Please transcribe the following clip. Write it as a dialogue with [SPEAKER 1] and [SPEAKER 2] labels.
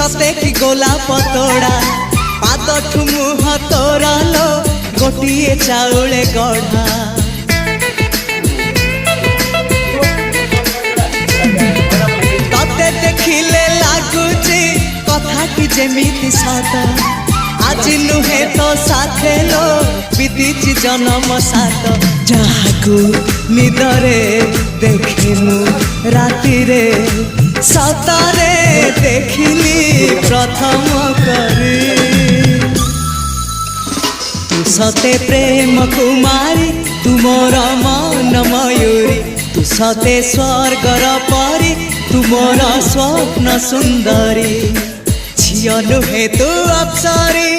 [SPEAKER 1] सते कि गोलाप तोड़ा पादठु मुह तोरा लो गोटिए चाउले गढ़ा तते देखिले लागुची कथाटी जेमिति सत आज नुहे तो साथे लो बीतीची जन्म सात जहाकू निदरे देखिमु राति रे सतारे देखिली प्रथम करी तू सते प्रेम कुमारी तुमर मन मयूरी तू सते स्वर्गर परी तुमर स्वप्न सुंदरी झियो नुहे तू अप्सरी।